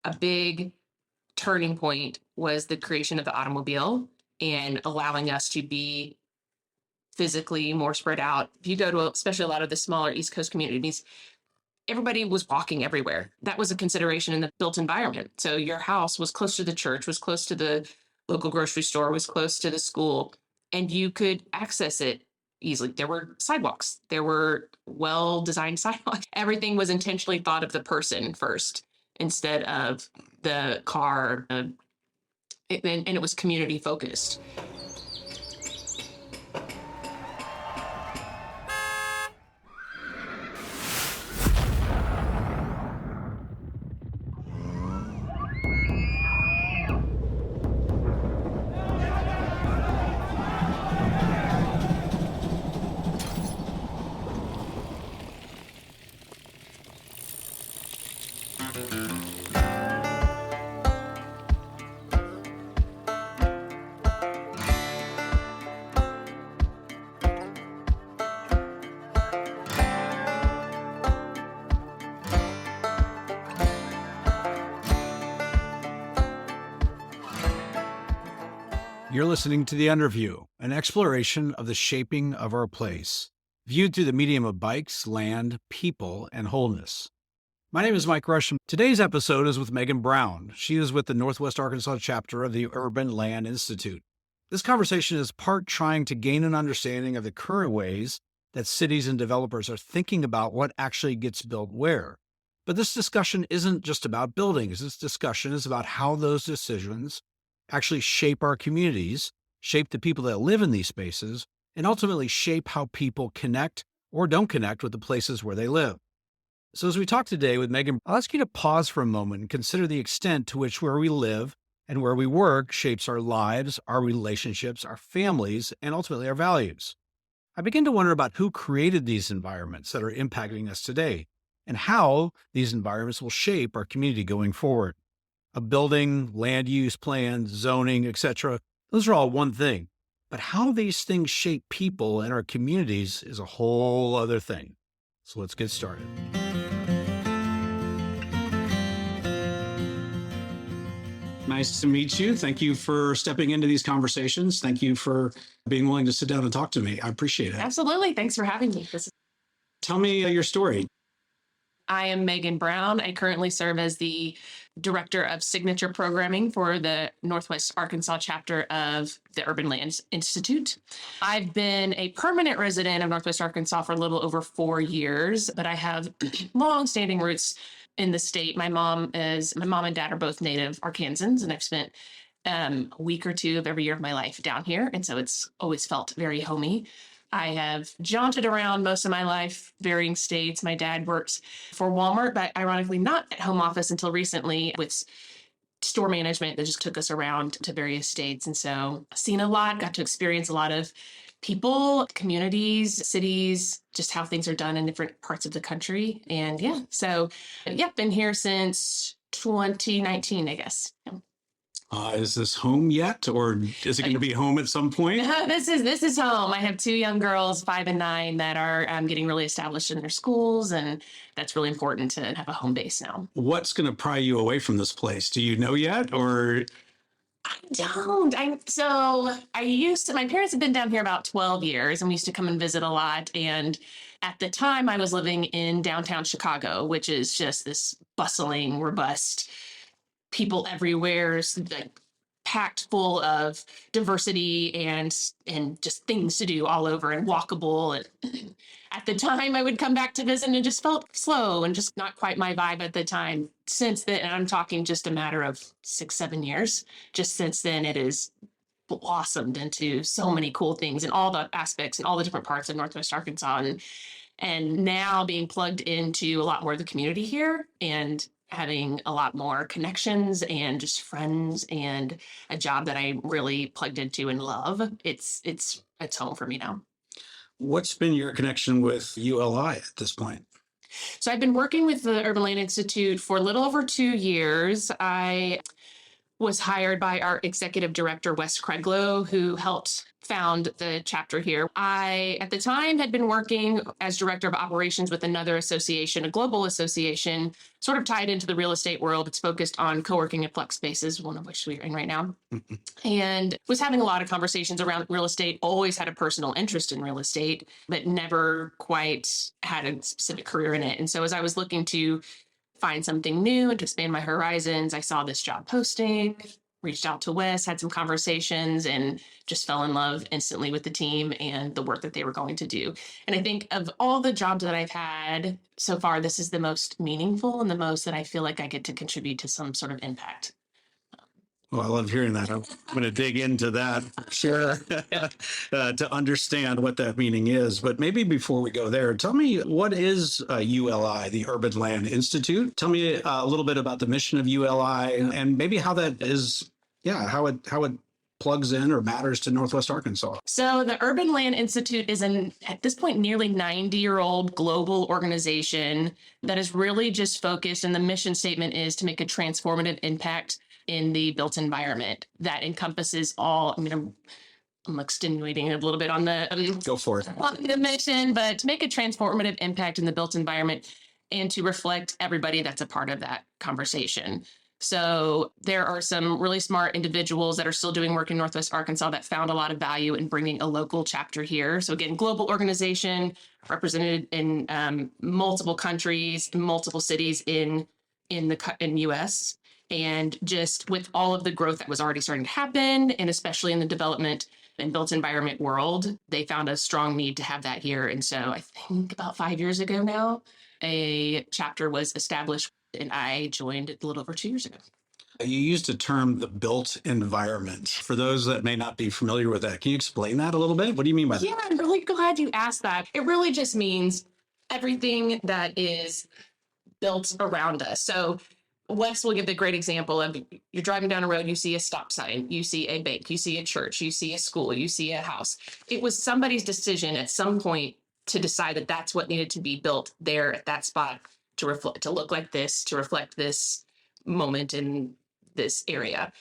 a big turning point was the creation of the automobile and allowing us to be physically more spread out. If you go to, especially a lot of the smaller East Coast communities, everybody was walking everywhere. That was a consideration in the built environment. So your house was close to the church, was close to the local grocery store, was close to the school, and you could access it easily. There were sidewalks. There were well-designed sidewalks. Everything was intentionally thought of the person first instead of the car. And it was community focused. You're listening to The Underview, an exploration of the shaping of our place, viewed through the medium of bikes, land, people, and wholeness. My name is Mike Rusham. Today's episode is with Megan Brown. She is with the Northwest Arkansas chapter of the Urban Land Institute. This conversation is part trying to gain an understanding of the current ways that cities and developers are thinking about what actually gets built where. But this discussion isn't just about buildings. This discussion is about how those decisions actually shape our communities, shape the people that live in these spaces, and ultimately shape how people connect or don't connect with the places where they live. So as we talk today with Megan, I'll ask you to pause for a moment and consider the extent to which where we live and where we work shapes our lives, our relationships, our families, and ultimately our values. I begin to wonder about who created these environments that are impacting us today and how these environments will shape our community going forward. A building, land use plans, zoning, etc. Those are all one thing. But how these things shape people and our communities is a whole other thing. So let's get started. Nice to meet you. Thank you for stepping into these conversations. Thank you for being willing to sit down and talk to me. I appreciate it. Absolutely. Thanks for having me. Tell me your story. I am Megan Brown. I currently serve as the Director of Signature Programming for the Northwest Arkansas chapter of the Urban Land Institute. I've been a permanent resident of Northwest Arkansas for a little over 4 years, but I have long-standing roots in the state. My mom and dad are both native Arkansans, and I've spent a week or two of every year of my life down here, and so it's always felt very homey. I have jaunted around most of my life, varying states. My dad works for Walmart, but ironically not at home office until recently with store management that just took us around to various states. And so seen a lot, got to experience a lot of people, communities, cities, just how things are done in different parts of the country. And been here since 2019, I guess. Yeah. Is this home yet, or is it going to be home at some point? No, this is home. I have 2 young girls, 5 and 9, that are getting really established in their schools, and that's really important to have a home base now. What's going to pry you away from this place? Do you know yet, or? I don't. My parents have been down here about 12 years, and we used to come and visit a lot. And at the time, I was living in downtown Chicago, which is just this bustling, robust, people everywhere, like packed full of diversity and just things to do all over and walkable. And at the time I would come back to visit and it just felt slow and just not quite my vibe at the time. Since then, and I'm talking just a matter of 6-7 years, just since then it has blossomed into so many cool things in all the aspects and all the different parts of Northwest Arkansas. And now being plugged into a lot more of the community here and having a lot more connections and just friends and a job that I really plugged into and love. It's home for me now. What's been your connection with ULI at this point? So I've been working with the Urban Land Institute for a little over 2 years. I was hired by our executive director, Wes Craiglow, who helped found the chapter here. I, at the time, had been working as director of operations with another association, a global association, sort of tied into the real estate world. It's focused on co-working and flex spaces, one of which we're in right now. And was having a lot of conversations around real estate, always had a personal interest in real estate, but never quite had a specific career in it. And so as I was looking to find something new and to expand my horizons, I saw this job posting, reached out to Wes, had some conversations, and just fell in love instantly with the team and the work that they were going to do. And I think of all the jobs that I've had so far, this is the most meaningful and the most that I feel like I get to contribute to some sort of impact. Well, I love hearing that. I'm going to dig into that for sure to understand what that meaning is. But maybe before we go there, tell me, what is ULI, the Urban Land Institute? Tell me a little bit about the mission of ULI and maybe how that is, how it plugs in or matters to Northwest Arkansas. So the Urban Land Institute is at this point, nearly 90-year-old global organization that is really just focused, and the mission statement is to make a transformative impact in the built environment. That encompasses all, I'm extenuating a little bit on the go for it. On the mission, but to make a transformative impact in the built environment and to reflect everybody that's a part of that conversation. So there are some really smart individuals that are still doing work in Northwest Arkansas that found a lot of value in bringing a local chapter here. So again, global organization represented in multiple countries, multiple cities in U.S. And just with all of the growth that was already starting to happen, and especially in the development and built environment world, they found a strong need to have that here. And so I think about 5 years ago now, a chapter was established, and I joined a little over 2 years ago. You used the term the built environment. For those that may not be familiar with that, can you explain that a little bit? What do you mean by that? Yeah, I'm really glad you asked that. It really just means everything that is built around us. So Wes will give the great example of you're driving down a road, you see a stop sign, you see a bank, you see a church, you see a school, you see a house. It was somebody's decision at some point to decide that that's what needed to be built there at that spot to reflect, to look like this, to reflect this moment in this area.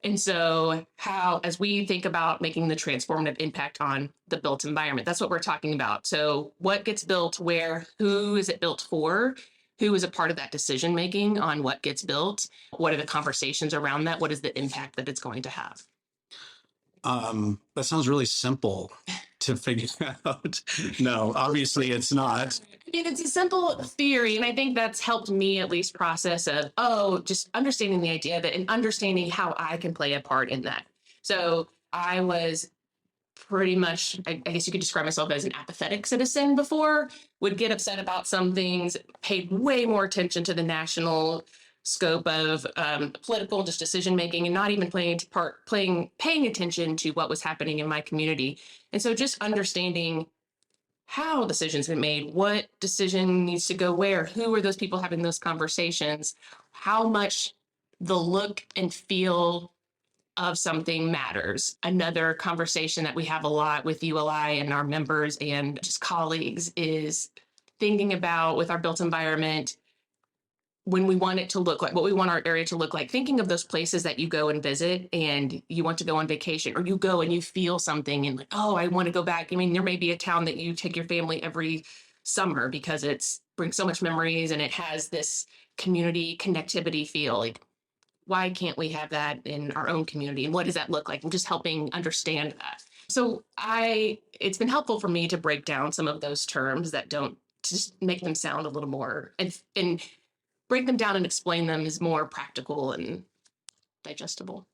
And so how, as we think about making the transformative impact on the built environment, that's what we're talking about. So what gets built where, who is it built for? Who is a part of that decision making on what gets built? What are the conversations around that? What is the impact that it's going to have? That sounds really simple to figure out. No, obviously it's not. I mean, it's a simple theory, and I think that's helped me at least process of, just understanding the idea of it and understanding how I can play a part in that. So I was pretty much, I guess you could describe myself as an apathetic citizen before, would get upset about some things, paid way more attention to the national scope of political just decision making, and not even paying attention to what was happening in my community. And so just understanding how decisions have been made, what decision needs to go where, who are those people having those conversations, how much the look and feel of something matters. Another conversation that we have a lot with ULI and our members and just colleagues is thinking about, with our built environment, when we want it to look like, what we want our area to look like, thinking of those places that you go and visit and you want to go on vacation, or you go and you feel something and like, oh, I want to go back. I mean, there may be a town that you take your family every summer because it's brings so much memories and it has this community connectivity feel. Like, why can't we have that in our own community? And what does that look like? And just helping understand that. So it's been helpful for me to break down some of those terms that don't, just make them sound a little more, and break them down and explain them is more practical and digestible.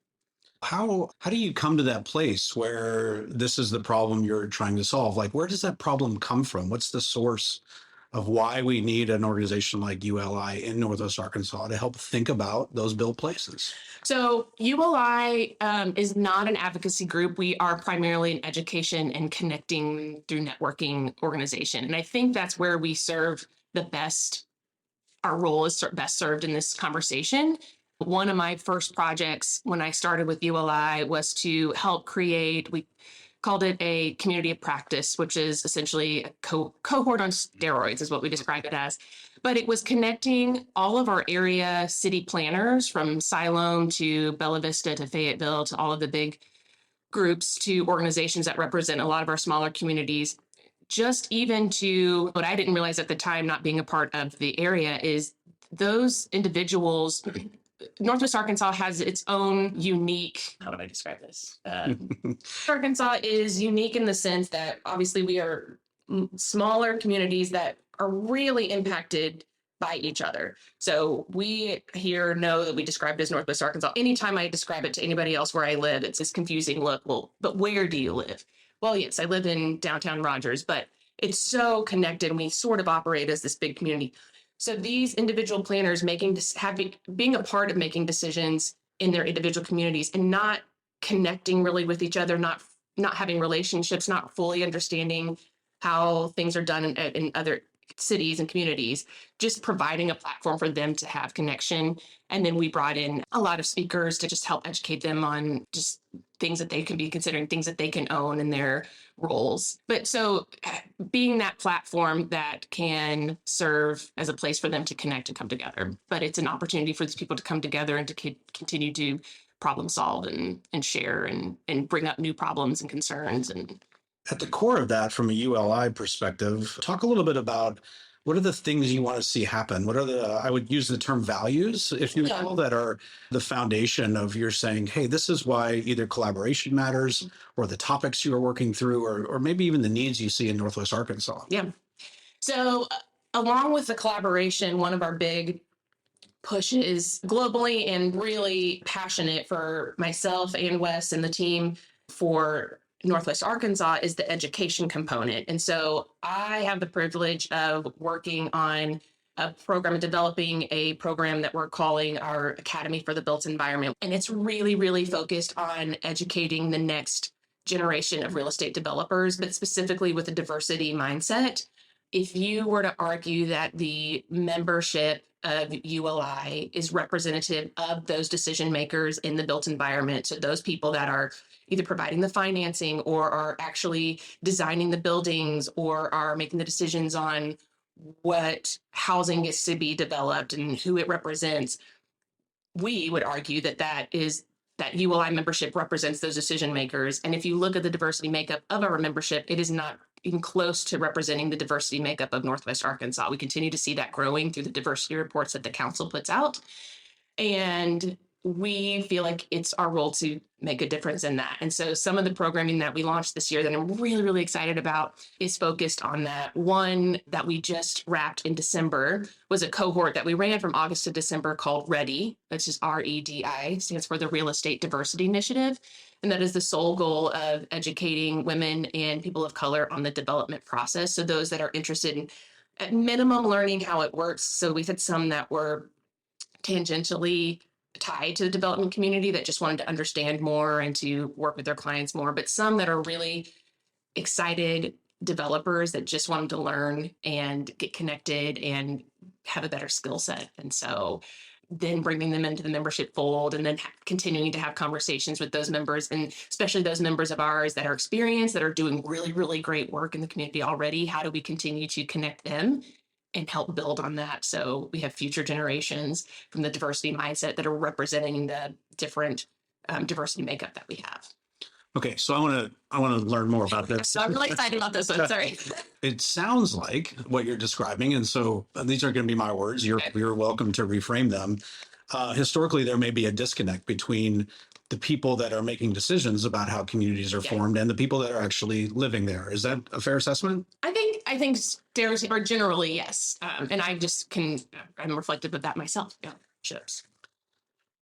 How do you come to that place where this is the problem you're trying to solve? Like, where does that problem come from? What's the source of why we need an organization like ULI in Northwest Arkansas to help think about those built places? So ULI is not an advocacy group. We are primarily an education and connecting through networking organization. And I think that's where we serve the best. Our role is best served in this conversation. One of my first projects when I started with ULI was to help create, we called it a community of practice, which is essentially a cohort on steroids is what we describe it as. but it was connecting all of our area city planners from Siloam to Bella Vista to Fayetteville to all of the big groups to organizations that represent a lot of our smaller communities. Just even to what I didn't realize at the time, not being a part of the area, is those individuals. Northwest Arkansas has its own unique, how do I describe this? Arkansas is unique in the sense that obviously we are smaller communities that are really impacted by each other. So we here know that we describe it as Northwest Arkansas. Anytime I describe it to anybody else where I live, it's this confusing look. Well, but where do you live? Well, yes, I live in downtown Rogers, but it's so connected and we sort of operate as this big community. So these individual planners being a part of making decisions in their individual communities and not connecting really with each other, not having relationships, not fully understanding how things are done in other cities and communities, just providing a platform for them to have connection. And then we brought in a lot of speakers to just help educate them on just things that they can be considering, things that they can own in their roles. But so being that platform that can serve as a place for them to connect and come together, but it's an opportunity for these people to come together and to continue to problem solve and share and bring up new problems and concerns. And at the core of that, from a ULI perspective, talk a little bit about what are the things you want to see happen? What are I would use the term values, if you will, that are the foundation of your saying, hey, this is why either collaboration matters or the topics you are working through, or maybe even the needs you see in Northwest Arkansas. Yeah. So along with the collaboration, one of our big pushes globally and really passionate for myself and Wes and the team for Northwest Arkansas is the education component. And so I have the privilege of working on a program, developing a program that we're calling our Academy for the Built Environment. And it's really, really focused on educating the next generation of real estate developers, but specifically with a diversity mindset. If you were to argue that the membership of ULI is representative of those decision makers in the built environment, so those people that are either providing the financing or are actually designing the buildings or are making the decisions on what housing is to be developed and who it represents, we would argue that ULI membership represents those decision makers. And if you look at the diversity makeup of our membership, it is not even close to representing the diversity makeup of Northwest Arkansas. We continue to see that growing through the diversity reports that the council puts out. And we feel like it's our role to make a difference in that. And so some of the programming that we launched this year that I'm really, really excited about is focused on that. One that we just wrapped in December was a cohort that we ran from August to December called REDI, which is REDI, stands for the Real Estate Diversity Initiative. And that is the sole goal of educating women and people of color on the development process. So those that are interested in, at minimum, learning how it works. So we've had some that were tangentially tied to the development community that just wanted to understand more and to work with their clients more, but some that are really excited developers that just wanted to learn and get connected and have a better skill set. And so then bringing them into the membership fold and then continuing to have conversations with those members, and especially those members of ours that are experienced, that are doing really, really great work in the community already. How do we continue to connect them and help build on that? So we have future generations from the diversity mindset that are representing the different diversity makeup that we have. Okay, so I want to learn more about this. So I'm really excited about this one. Sorry. It sounds like what you're describing, and so these are going to be my words. You're welcome to reframe them. Historically, there may be a disconnect between the people that are making decisions about how communities are formed and the people that are actually living there. Is that a fair assessment? I think stereotypes are generally yes, and I'm reflective of that myself. Yeah, chips.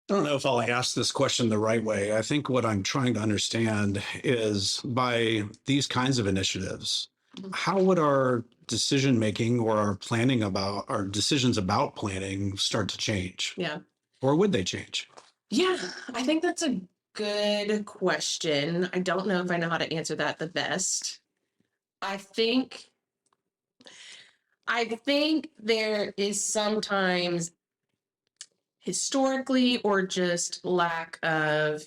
I don't know if I'll ask this question the right way. I think what I'm trying to understand is, by these kinds of initiatives, how would our decision making or our planning about our decisions about planning start to change? Yeah. Or would they change? Yeah, I think that's a good question. I don't know if I know how to answer that the best. I think there is sometimes historically or just lack of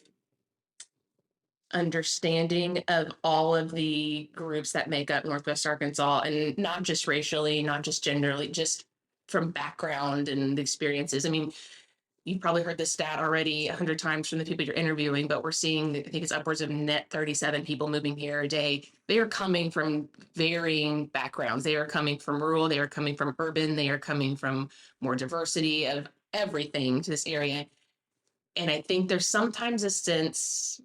understanding of all of the groups that make up Northwest Arkansas, and not just racially, not just genderly, just from background and the experiences. I mean, you've probably heard this stat already 100 times from the people you're interviewing, but we're seeing, I think it's upwards of net 37 people moving here a day. They are coming from varying backgrounds. They are coming from rural, they are coming from urban, they are coming from more diversity of everything to this area. And I think there's sometimes a sense,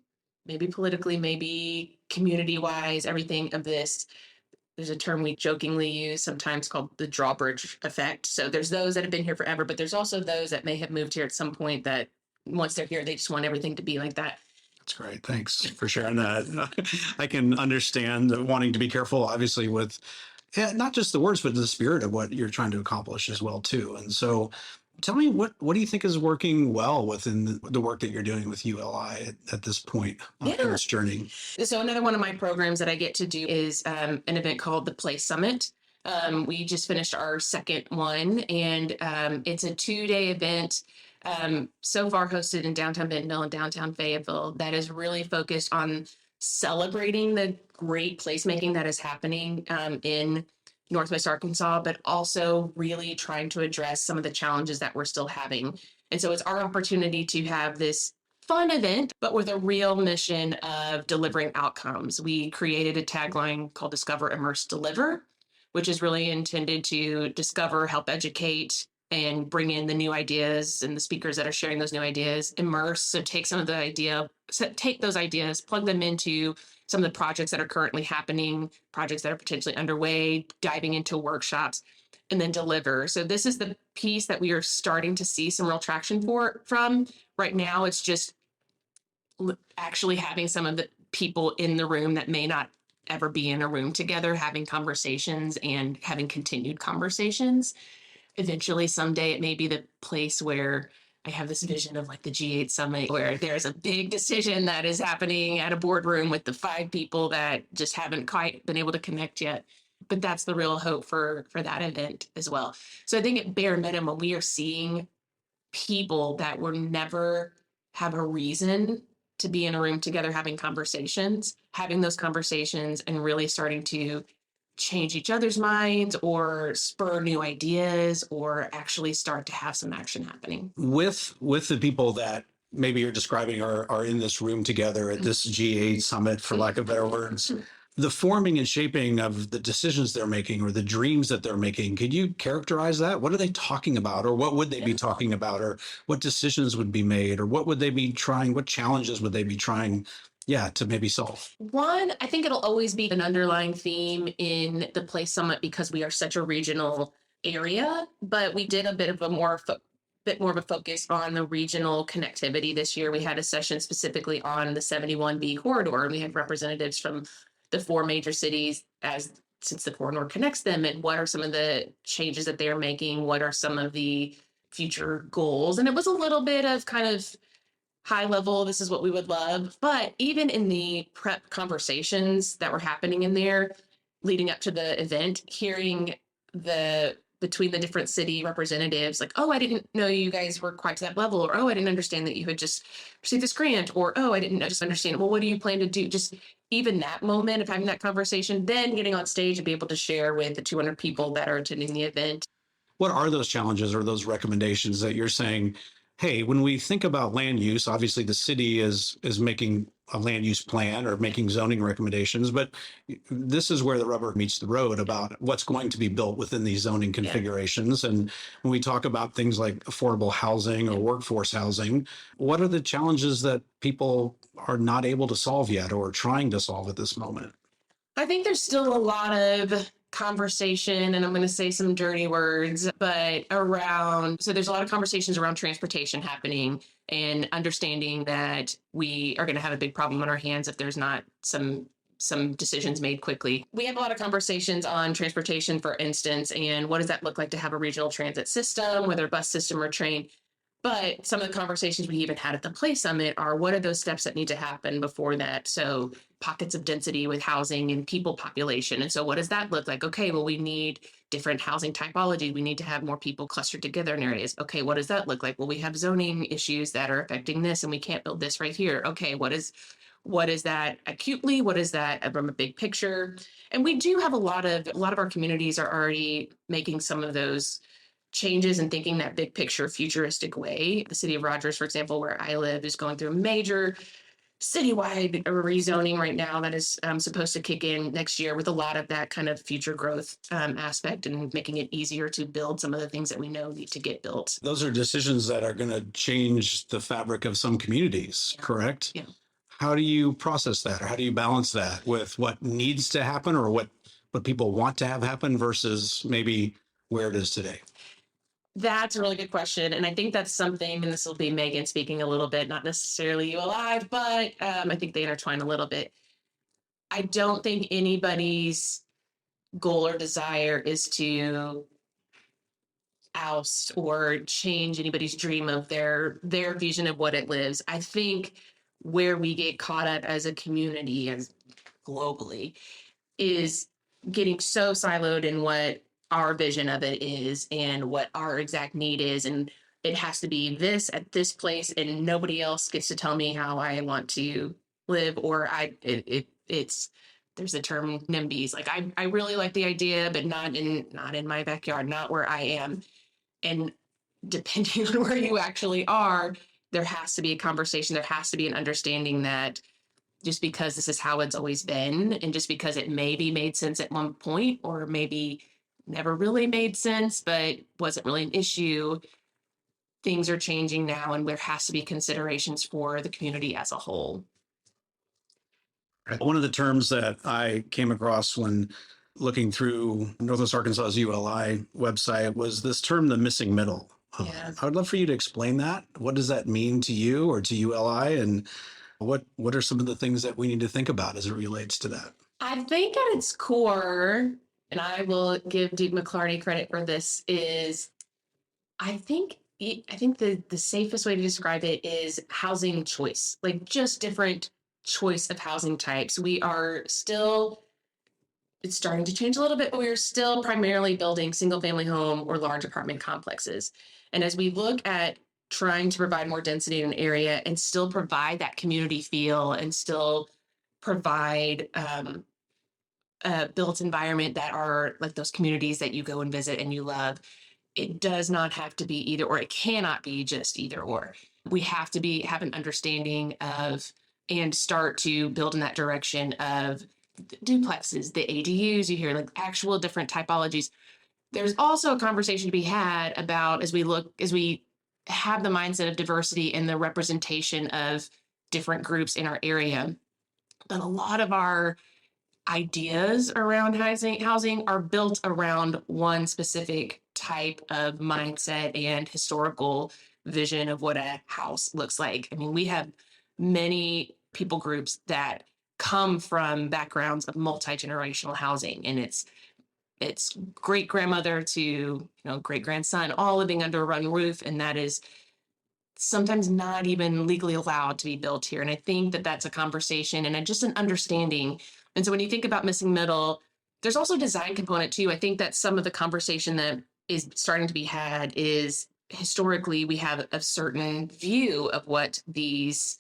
maybe politically, maybe community wise, everything of this. There's a term we jokingly use sometimes called the drawbridge effect. So there's those that have been here forever, but there's also those that may have moved here at some point that once they're here, they just want everything to be like that. That's great. Thanks for sharing that. I can understand wanting to be careful, obviously, with not just the words, but the spirit of what you're trying to accomplish as well, too. And so tell me, what do you think is working well within the work that you're doing with ULI at this point in this journey? So another one of my programs that I get to do is an event called the Place Summit. We just finished our second one, and it's a 2-day event, so far hosted in downtown Bentonville and downtown Fayetteville, that is really focused on celebrating the great placemaking that is happening in Northwest Arkansas, but also really trying to address some of the challenges that we're still having. And so it's our opportunity to have this fun event, but with a real mission of delivering outcomes. We created a tagline called Discover, Immerse, Deliver, which is really intended to discover, help educate, and bring in the new ideas and the speakers that are sharing those new ideas. Immerse, so take those ideas, plug them into some of the projects that are currently happening, projects that are potentially underway, diving into workshops, and then deliver. So this is the piece that we are starting to see some real traction from. Right now, it's just actually having some of the people in the room that may not ever be in a room together, having conversations and having continued conversations. Eventually, someday, it may be the place where I have this vision of like the G8 summit, where there's a big decision that is happening at a boardroom with the 5 people that just haven't quite been able to connect yet. But that's the real hope for that event as well. So I think at bare minimum, we are seeing people that were never have a reason to be in a room together having those conversations and really starting to change each other's minds or spur new ideas or actually start to have some action happening. With the people that maybe you're describing are in this room together at this G8 summit, for lack of better words, the forming and shaping of the decisions they're making or the dreams that they're making, could you characterize that? What are they talking about, or what would they be talking about, or what decisions would be made, or what would they be trying, what challenges would they be trying to maybe solve? One, I think it'll always be an underlying theme in the Place Summit because we are such a regional area, but we did a bit of a more of a focus on the regional connectivity this year. We had a session specifically on the 71B corridor, and we had representatives from the 4 major cities since the corridor connects them, and what are some of the changes that they're making, what are some of the future goals. And it was a little bit of kind of high level, this is what we would love. But even in the prep conversations that were happening in there leading up to the event, hearing between the different city representatives, like, oh, I didn't know you guys were quite to that level, or oh, I didn't understand that you had just received this grant, or oh, I didn't just understand. Well, what do you plan to do? Just even that moment of having that conversation, then getting on stage and be able to share with the 200 people that are attending the event. What are those challenges or those recommendations that you're saying, hey, when we think about land use, obviously the city is making a land use plan or making zoning recommendations, but this is where the rubber meets the road about what's going to be built within these zoning configurations. And when we talk about things like affordable housing or workforce housing, what are the challenges that people are not able to solve yet or trying to solve at this moment? I think there's still a lot of conversation, and I'm going to say some dirty words, but so there's a lot of conversations around transportation happening and understanding that we are going to have a big problem on our hands if there's not some decisions made quickly. We have a lot of conversations on transportation, for instance, and what does that look like to have a regional transit system, whether bus system or train. But some of the conversations we even had at the Place Summit are, what are those steps that need to happen before that? So pockets of density with housing and people population. And so what does that look like? Okay, well, we need different housing typology. We need to have more people clustered together in areas. Okay, what does that look like? Well, we have zoning issues that are affecting this, and we can't build this right here. Okay, what is that acutely? What is that from a big picture? And we do have a lot of our communities are already making some of those changes and thinking that big picture futuristic way. The city of Rogers, for example, where I live, is going through a major citywide rezoning right now that is supposed to kick in next year, with a lot of that kind of future growth aspect and making it easier to build some of the things that we know need to get built. Those are decisions that are going to change the fabric of some communities, correct? Yeah. How do you process that, or how do you balance that with what needs to happen, or what people want to have happen versus maybe where it is today? That's a really good question. And I think that's something, and this will be Megan speaking a little bit, not necessarily you alive, but I think they intertwine a little bit. I don't think anybody's goal or desire is to oust or change anybody's dream of their vision of what it lives. I think where we get caught up as a community, as globally, is getting so siloed in what our vision of it is and what our exact need is, and it has to be this at this place, and nobody else gets to tell me how I want to live. Or it's there's a term NIMBYs, like I really like the idea, but not in my backyard, not where I am. And depending on where you actually are, there has to be a conversation, there has to be an understanding that just because this is how it's always been, and just because it maybe made sense at one point, or maybe never really made sense, but wasn't really an issue, things are changing now, and there has to be considerations for the community as a whole. One of the terms that I came across when looking through Northwest Arkansas's ULI website was this term, the missing middle. Yeah. I would love for you to explain that. What does that mean to you or to ULI? And what are some of the things that we need to think about as it relates to that? I think at its core, and I will give Duke McClarty credit for this, is I think the safest way to describe it is housing choice, like just different choice of housing types. We are still, it's starting to change a little bit, but we are still primarily building single family home or large apartment complexes. And as we look at trying to provide more density in an area and still provide that community feel and still provide a built environment that are like those communities that you go and visit and you love, it does not have to be either or. It cannot be just either or. We have to have an understanding of and start to build in that direction of the duplexes, the ADUs, you hear like actual different typologies. There's also a conversation to be had about, as we have the mindset of diversity and the representation of different groups in our area, but a lot of our ideas around housing are built around one specific type of mindset and historical vision of what a house looks like. I mean, we have many people groups that come from backgrounds of multi-generational housing, and it's great grandmother to great grandson, all living under one roof, and that is sometimes not even legally allowed to be built here. And I think that that's a conversation and just an understanding. And so when you think about missing middle, there's also a design component too. I think that some of the conversation that is starting to be had is, historically we have a certain view of what these,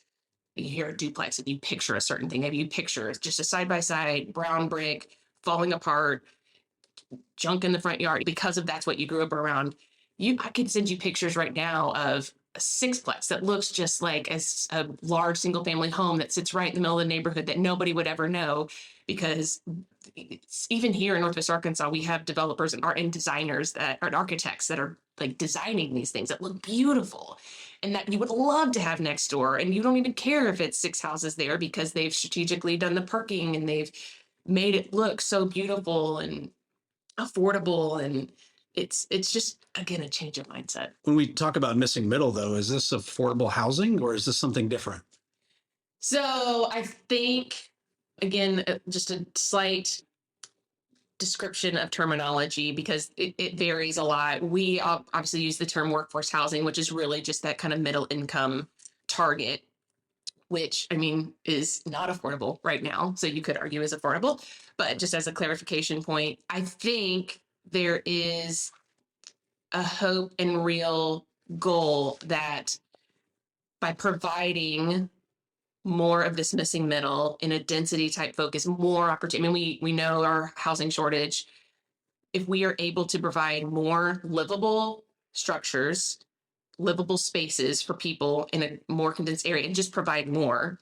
you hear a duplex and you picture a certain thing. Maybe you picture just a side-by-side brown brick falling apart, junk in the front yard, because of that's what you grew up around. I could send you pictures right now of a sixplex that looks just like a large single family home that sits right in the middle of the neighborhood that nobody would ever know, because even here in Northwest Arkansas, we have developers and designers that are architects that are like designing these things that look beautiful and that you would love to have next door. And you don't even care if it's 6 houses there, because they've strategically done the parking and they've made it look so beautiful and affordable. And it's just, again, a change of mindset. When we talk about missing middle, though, is this affordable housing or is this something different? So I think, again, just a slight description of terminology, because it varies a lot. We obviously use the term workforce housing, which is really just that kind of middle income target, which, I mean, is not affordable right now. So you could argue is affordable, but just as a clarification point, I think there is a hope and real goal that by providing more of this missing middle in a density type focus, more opportunity. I mean, we know our housing shortage. If we are able to provide more livable structures, livable spaces for people in a more condensed area and just provide more,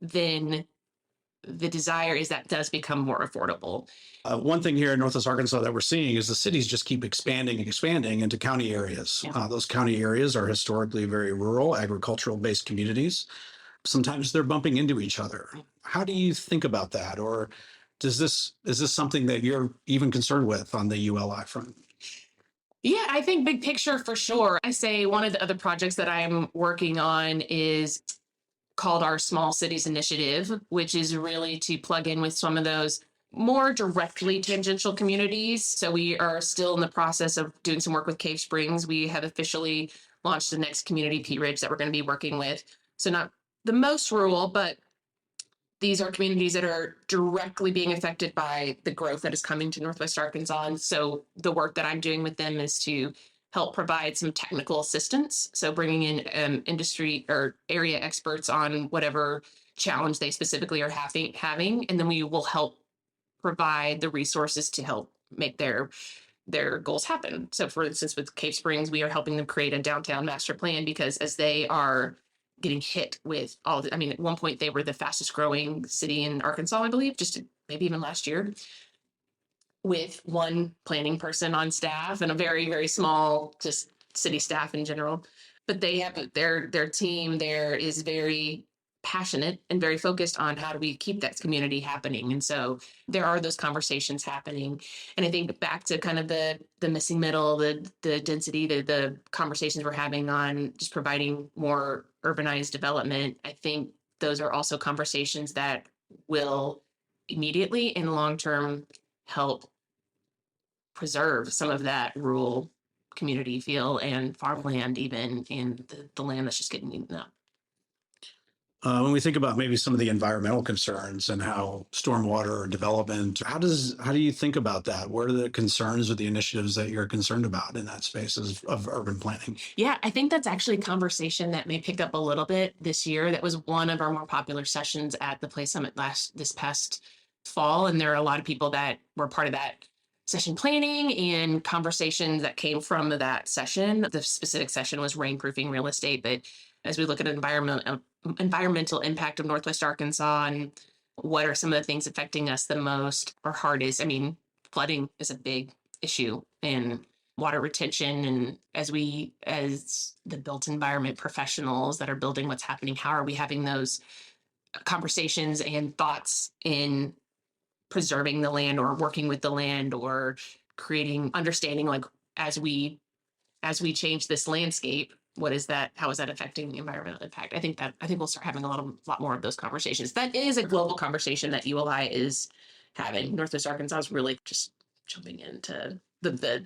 then the desire is that does become more affordable. One thing here in Northwest Arkansas that we're seeing is the cities just keep expanding and expanding into county areas. Yeah. Those county areas are historically very rural, agricultural based communities. Sometimes they're bumping into each other. How do you think about that? Or is this something that you're even concerned with on the ULI front? Yeah, I think big picture for sure. I say one of the other projects that I'm working on is called our Small Cities Initiative, which is really to plug in with some of those more directly tangential communities. So we are still in the process of doing some work with Cave Springs. We have officially launched the next community Pea Ridge that we're going to be working with. So not the most rural, but these are communities that are directly being affected by the growth that is coming to Northwest Arkansas. And so the work that I'm doing with them is to help provide some technical assistance. So bringing in industry or area experts on whatever challenge they specifically are having, and then we will help provide the resources to help make their goals happen. So for instance, with Cave Springs, we are helping them create a downtown master plan because as they are getting hit with I mean, at one point they were the fastest growing city in Arkansas, I believe, just maybe even last year, with one planning person on staff and a very, very small just city staff in general. But they have their team there is very passionate and very focused on how do we keep that community happening. And so there are those conversations happening. And I think back to kind of the missing middle, the density, the conversations we're having on just providing more urbanized development. I think those are also conversations that will immediately and long term help preserve some of that rural community feel and farmland, even in the land that's just getting eaten up. When we think about maybe some of the environmental concerns and how stormwater development, how do you think about that? What are the concerns or the initiatives that you're concerned about in that space of urban planning? Yeah, I think that's actually a conversation that may pick up a little bit this year. That was one of our more popular sessions at the Play Summit this past fall. And there are a lot of people that were part of that session planning and conversations that came from that session. The specific session was rainproofing real estate, but as we look at environmental impact of Northwest Arkansas and what are some of the things affecting us the most or hardest, I mean, flooding is a big issue and water retention. And as the built environment professionals that are building what's happening, how are we having those conversations and thoughts in preserving the land or working with the land or creating understanding, like as we change this landscape, what is that? How is that affecting the environmental impact? I think we'll start having a lot more of those conversations. That is a global conversation that ULI is having. Northwest Arkansas is really just jumping into the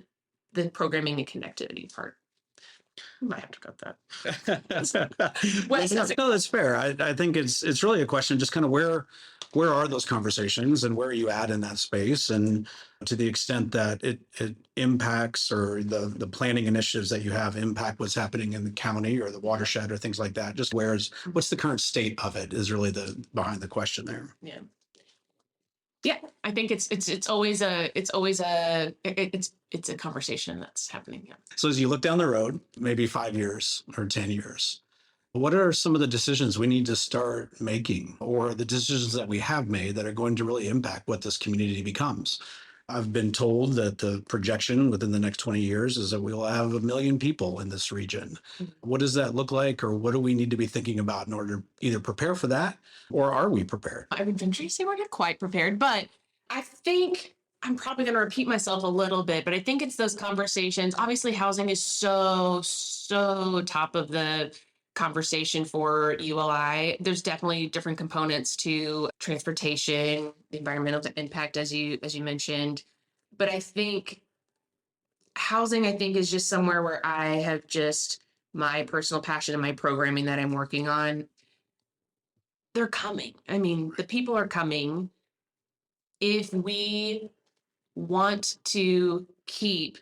programming and connectivity part. We might have to cut that. No, that's fair. I think it's really a question, just kind of where are those conversations and where are you at in that space? And to the extent that it impacts or the planning initiatives that you have impact what's happening in the county or the watershed or things like that, just what's the current state of it is really behind the question there. Yeah. Yeah, I think it's always a conversation that's happening. Yeah. So as you look down the road, maybe 5 years or 10 years, what are some of the decisions we need to start making or the decisions that we have made that are going to really impact what this community becomes? I've been told that the projection within the next 20 years is that we'll have 1 million people in this region. What does that look like, or what do we need to be thinking about in order to either prepare for that, or are we prepared? I would venture to say we're not quite prepared, but I think I'm probably going to repeat myself a little bit, but I think it's those conversations. Obviously, housing is so top of the conversation for ULI. There's definitely different components to transportation, the environmental impact, as you mentioned. But I think housing, is just somewhere where I have just my personal passion and my programming that I'm working on. They're coming. I mean, the people are coming. If we want to keep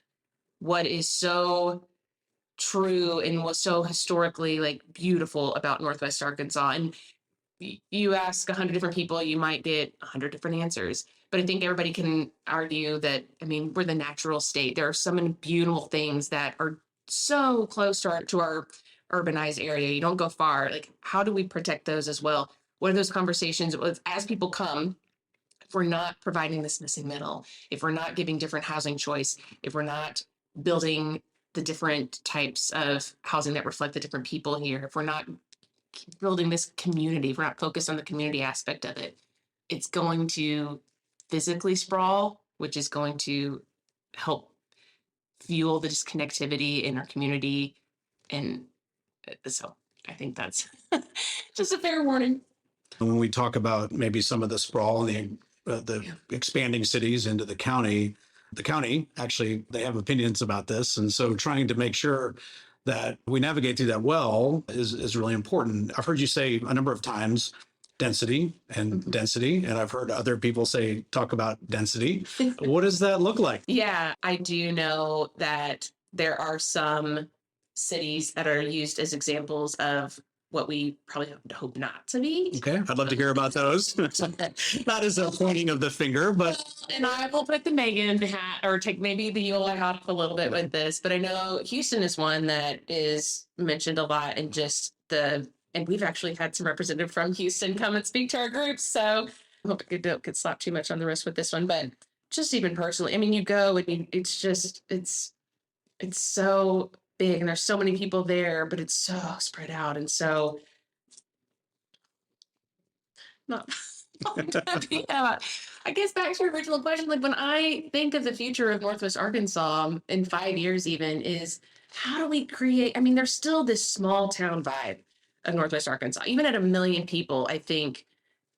what is so true and was so historically like beautiful about Northwest Arkansas, and you ask 100 different people, you might get 100 different answers. But I think everybody can argue that, we're the natural state. There are so many beautiful things that are so close to our urbanized area. You don't go far. Like, how do we protect those as well? What are those conversations with as people come? If we're not providing this missing middle, if we're not giving different housing choice, if we're not building the different types of housing that reflect the different people here, if we're not building this community, if we're not focused on the community aspect of it, it's going to physically sprawl, which is going to help fuel the disconnectivity in our community. And so I think that's just a fair warning. When we talk about maybe some of the sprawl and the expanding cities into the county actually, they have opinions about this. And so trying to make sure that we navigate through that well is really important. I've heard you say a number of times density and density, and I've heard other people talk about density. What does that look like? Yeah, I do know that there are some cities that are used as examples of what we probably hope not to be. Okay, I'd love to hear about those. Not as a pointing of the finger, but. And I will put the Megan hat or take maybe the Yola hat off a little bit with this, but I know Houston is one that is mentioned a lot, and and we've actually had some representative from Houston come and speak to our groups. So I hope I don't get slapped too much on the wrist with this one, but just even personally, I mean, you go and it's so big and there's so many people there, but it's so spread out. And so not I guess back to your original question, like when I think of the future of Northwest Arkansas in 5 years, even is how do we create? I mean, there's still this small town vibe of Northwest Arkansas, even at 1 million people, I think.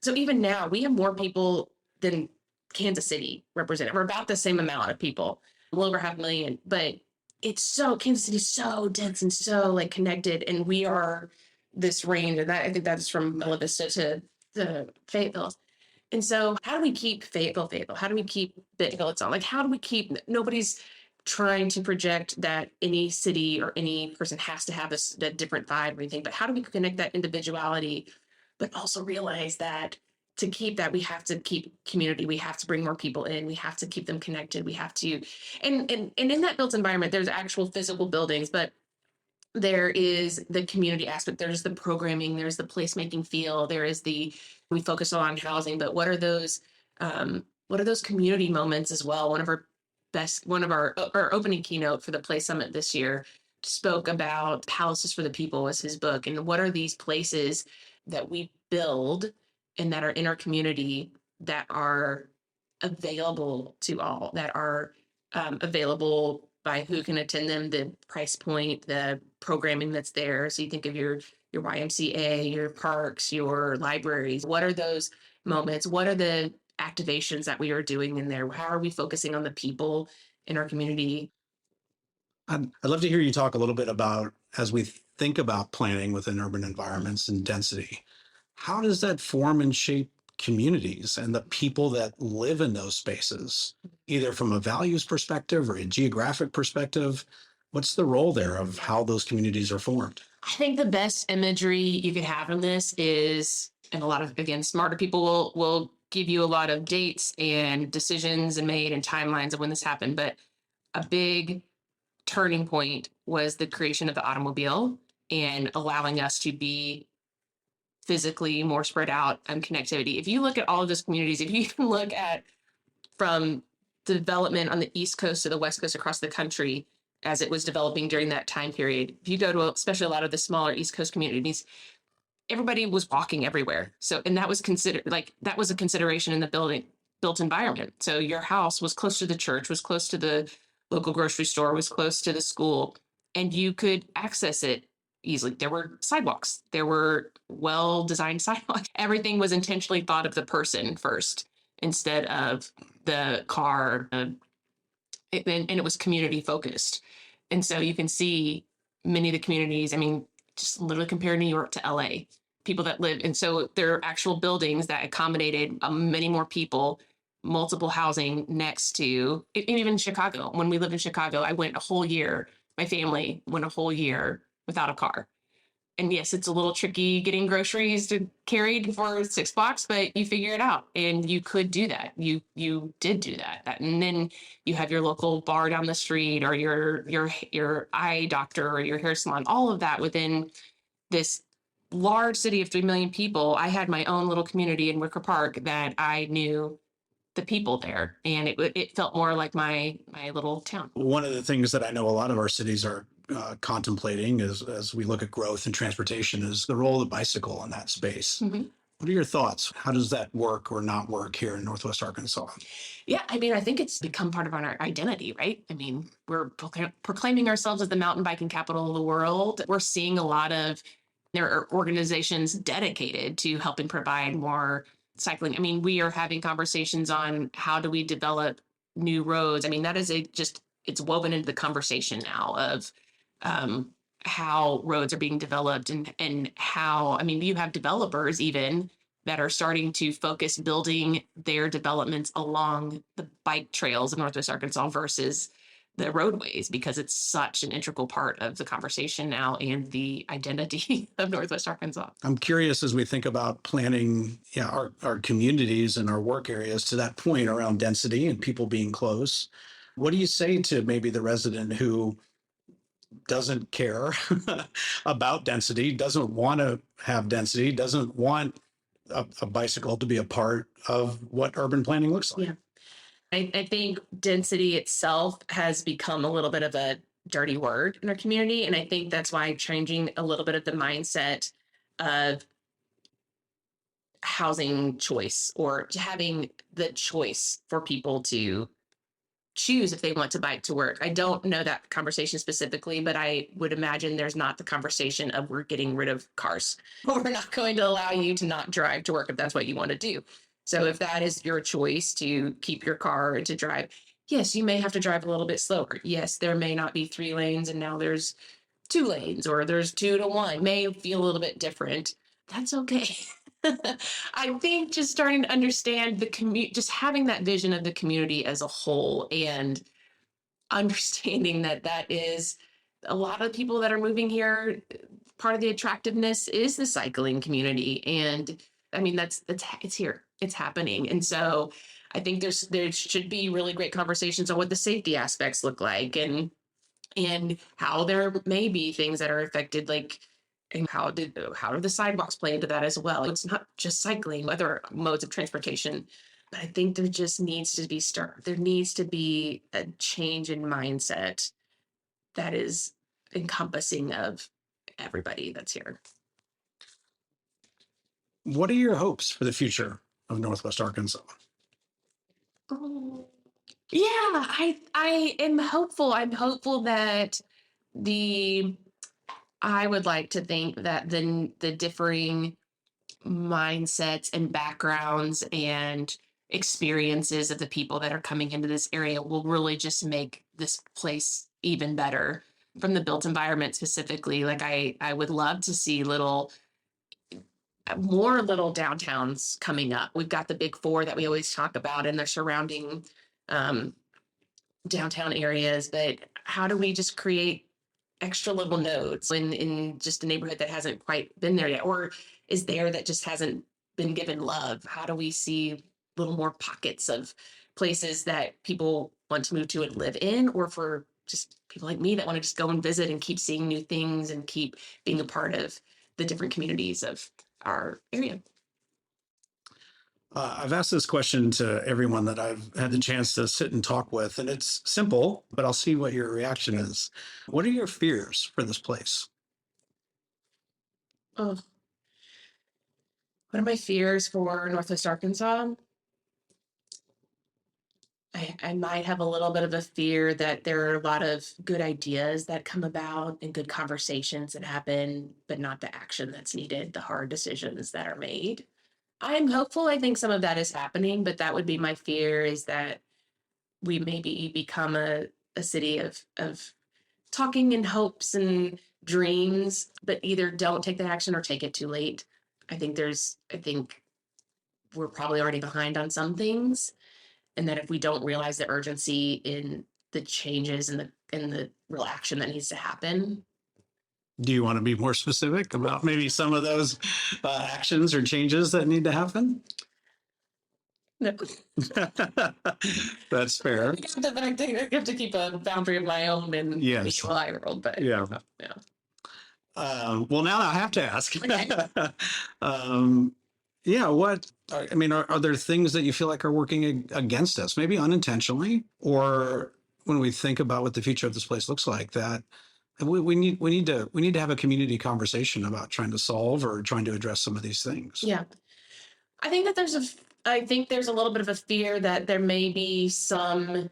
So even now, we have more people than Kansas City represented. We're about the same amount of people, a little over 500,000, but Kansas City is so dense and so like connected, and we are this range, and I think that's from Bella Vista to Fayetteville. And so how do we keep Fayetteville? How do we keep Bentonville its own? Like, how do we keep, nobody's trying to project that any city or any person has to have a different vibe or anything, but how do we connect that individuality, but also realize that to keep that, we have to keep community. We have to bring more people in. We have to keep them connected. We have to, and in that built environment, there's actual physical buildings, but there is the community aspect. There's the programming. There's the placemaking feel. We focus on housing, but what are those community moments as well? One of our opening keynote for the Play Summit this year spoke about Palaces for the People was his book. And what are these places that we build and that are in our community that are available to all, that are available by who can attend them, the price point, the programming that's there. So you think of your YMCA, your parks, your libraries. What are those moments? What are the activations that we are doing in there? How are we focusing on the people in our community? I'd love to hear you talk a little bit about, as we think about planning within urban environments and density, how does that form and shape communities and the people that live in those spaces, either from a values perspective or a geographic perspective? What's the role there of how those communities are formed? I think the best imagery you could have from this is, and a lot of, again, smarter people will give you a lot of dates and decisions and made and timelines of when this happened. But a big turning point was the creation of the automobile and allowing us to be physically more spread out and connectivity. If you look at all of those communities, if you can look at from the development on the East Coast to the West Coast across the country as it was developing during that time period, if you go to especially a lot of the smaller East Coast communities, everybody was walking everywhere. So, and that was a consideration in the built environment. So your house was close to the church, was close to the local grocery store, was close to the school, and you could access it easily. There were sidewalks. There were well-designed sidewalks. Everything was intentionally thought of the person first instead of the car. And it was community focused. And so you can see many of the communities, I mean, just literally compare New York to LA, people that live. And so there are actual buildings that accommodated many more people, multiple housing next to, even in Chicago. When we lived in Chicago, I went a whole year, my family went a whole year without a car. And yes, it's a little tricky getting groceries carried for $6, but you figure it out. And you could do that. You did do that. And then you have your local bar down the street, or your eye doctor, or your hair salon, all of that within this large city of 3 million people. I had my own little community in Wicker Park that I knew the people there, and it felt more like my little town. One of the things that I know a lot of our cities are contemplating as we look at growth and transportation is the role of the bicycle in that space. Mm-hmm. What are your thoughts? How does that work or not work here in Northwest Arkansas? Yeah, I mean, I think it's become part of our identity, right? I mean, we're proclaiming ourselves as the mountain biking capital of the world. We're seeing a lot of there are organizations dedicated to helping provide more cycling. I mean, we are having conversations on how do we develop new roads. I mean, that is it's woven into the conversation now of how roads are being developed, and how, I mean, you have developers even that are starting to focus building their developments along the bike trails of Northwest Arkansas versus the roadways, because it's such an integral part of the conversation now and the identity of Northwest Arkansas. I'm curious as we think about planning our communities and our work areas to that point around density and people being close. What do you say to maybe the resident who doesn't care about density, doesn't want to have density, doesn't want a bicycle to be a part of what urban planning looks like? Yeah. I think density itself has become a little bit of a dirty word in our community. And I think that's why changing a little bit of the mindset of housing choice, or having the choice for people to choose if they want to bike to work. I don't know that conversation specifically, but I would imagine there's not the conversation of we're getting rid of cars. We're not going to allow you to not drive to work if that's what you want to do. So if that is your choice to keep your car and to drive, yes, you may have to drive a little bit slower. Yes, there may not be 3 lanes and now there's 2 lanes, or there's 2 to 1. May feel a little bit different. That's okay. I think just starting to understand the commute, just having that vision of the community as a whole, and understanding that that is a lot of people that are moving here. Part of the attractiveness is the cycling community. And I mean, it's here, it's happening. And so I think there should be really great conversations on what the safety aspects look like, and how there may be things that are affected, like, and how do the sidewalks play into that as well? It's not just cycling, other modes of transportation. But I think there just needs to be there needs to be a change in mindset that is encompassing of everybody that's here. What are your hopes for the future of Northwest Arkansas? Oh, yeah, I am hopeful. I'm hopeful that the I would like to think that the differing mindsets and backgrounds and experiences of the people that are coming into this area will really just make this place even better. From the built environment specifically, like I would love to see more little downtowns coming up. We've got the big 4 that we always talk about and their surrounding um, downtown areas, but how do we just create extra little nodes in just a neighborhood that hasn't quite been there yet, or is there, that just hasn't been given love? How do we see little more pockets of places that people want to move to and live in, or for just people like me that want to just go and visit and keep seeing new things and keep being a part of the different communities of our area? I've asked this question to everyone that I've had the chance to sit and talk with, and it's simple, but I'll see what your reaction is. What are your fears for this place? Oh, what are my fears for Northwest Arkansas? I might have a little bit of a fear that there are a lot of good ideas that come about and good conversations that happen, but not the action that's needed, the hard decisions that are made. I'm hopeful. I think some of that is happening, but that would be my fear, is that we maybe become a city of talking and hopes and dreams, but either don't take the action or take it too late. I think we're probably already behind on some things. And that if we don't realize the urgency in the changes and the real action that needs to happen. Do you want to be more specific about maybe some of those actions or changes that need to happen? No. That's fair. I have to keep a boundary of my own in Yes. the UI world, but Yeah. yeah. Well, now I have to ask. Okay. Yeah, I mean, are there things that you feel like are working against us, maybe unintentionally, or when we think about what the future of this place looks like, that we need to have a community conversation about trying to solve or trying to address some of these things. Yeah. I think that I think there's a little bit of a fear that there may be some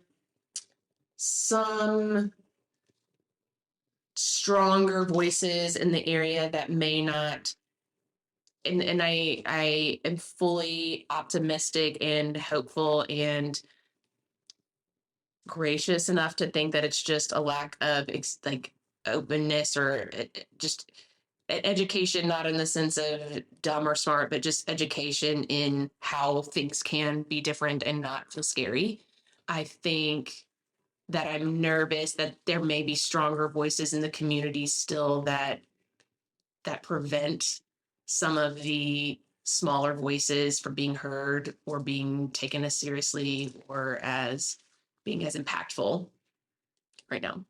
stronger voices in the area that may not, and I am fully optimistic and hopeful and gracious enough to think that it's just a lack of like openness or just education, not in the sense of dumb or smart, but just education in how things can be different and not feel scary. I think that I'm nervous that there may be stronger voices in the community still that prevent some of the smaller voices from being heard or being taken as seriously or as being as impactful right now.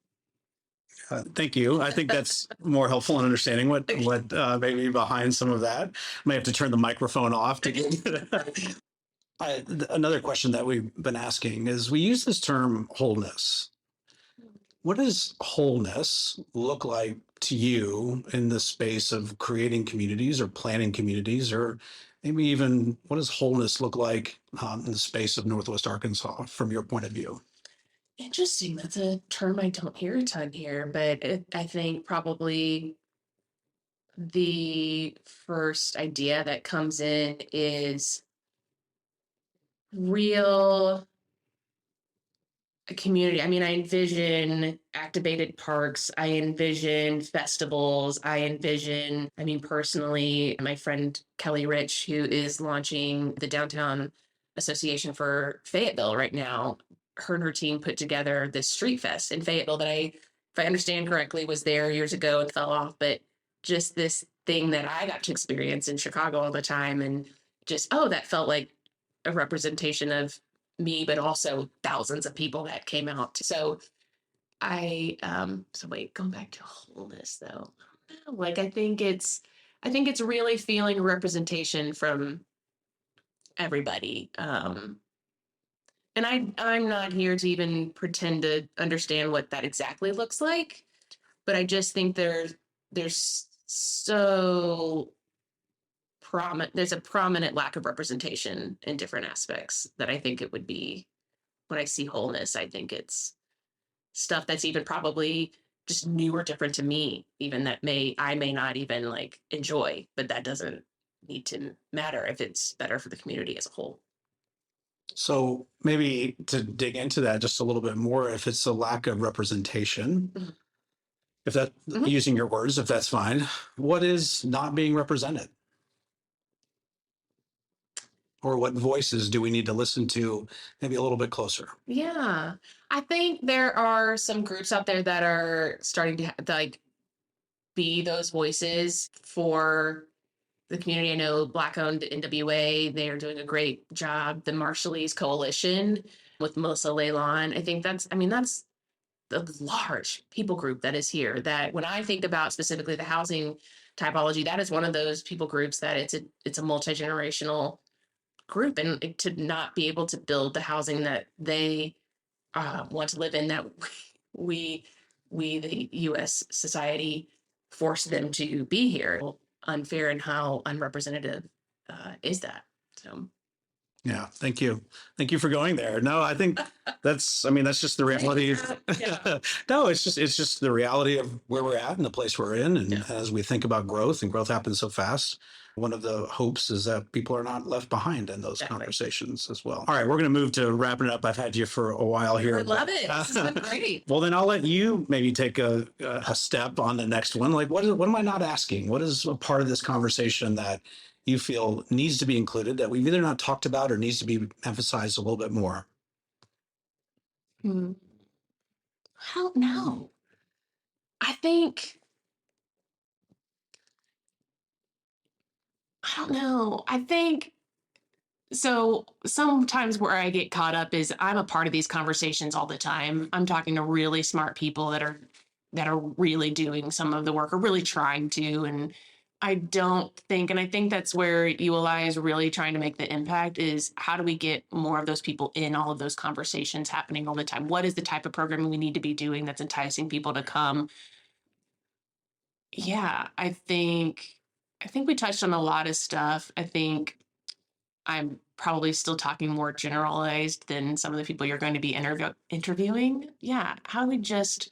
Thank you. I think that's more helpful in understanding what maybe behind some of that. May have to turn the microphone off to get. Another question that we've been asking is, we use this term wholeness. What does wholeness look like to you in the space of creating communities or planning communities, or maybe even what does wholeness look like in the space of Northwest Arkansas from your point of view? Interesting. That's a term I don't hear a ton here, but I think probably the first idea that comes in is real community. I mean, I envision activated parks. I envision festivals. I mean, personally, my friend Kelly Rich, who is launching the Downtown Association for Fayetteville right now, her and her team put together this street fest in Fayetteville that if I understand correctly, was there years ago and fell off. But just this thing that I got to experience in Chicago all the time, and just, oh, that felt like a representation of me, but also thousands of people that came out. So so wait, going back to wholeness though. Like I think it's really feeling representation from everybody. And I'm not here to even pretend to understand what that exactly looks like, but I just think there's so there's a prominent lack of representation in different aspects that I think it would be when I see wholeness. I think it's stuff that's even probably just new or different to me, even that I may not even like enjoy, but that doesn't need to matter if it's better for the community as a whole. So maybe to dig into that just a little bit more, if it's a lack of representation, Mhm. if that Mhm. using your words, if that's fine, what is not being represented? Or what voices do we need to listen to maybe a little bit closer? Yeah, I think there are some groups out there that are starting to like be those voices for the community. I know Black owned NWA, they are doing a great job. The Marshallese Coalition with Melissa Leylon. I think that's the large people group that is here. That when I think about specifically the housing typology, that is one of those people groups that it's a multi-generational group, and to not be able to build the housing that they want to live in, that we the U.S. society forced them to be here. Unfair, and how unrepresentative is that? So Yeah, thank you. Thank you for going there. No, I think that's just the reality. Yeah. No, it's just the reality of where we're at and the place we're in. And Yeah. as we think about growth, and growth happens so fast, one of the hopes is that people are not left behind in those Exactly. conversations as well. All right, we're going to move to wrapping it up. I've had you for a while here. I love it. This has been great. Well, then I'll let you maybe take a step on the next one. Like, what am I not asking? What is a part of this conversation that you feel needs to be included, that we've either not talked about or needs to be emphasized a little bit more? Hmm. How no? I think don't know. I think so. Sometimes where I get caught up is I'm a part of these conversations all the time. I'm talking to really smart people that are really doing some of the work or really trying to. And I don't think, and I think that's where ULI is really trying to make the impact is how do we get more of those people in all of those conversations happening all the time? What is the type of programming we need to be doing that's enticing people to come? Yeah, I think we touched on a lot of stuff. I think I'm probably still talking more generalized than some of the people you're going to be interviewing. Yeah, how do we just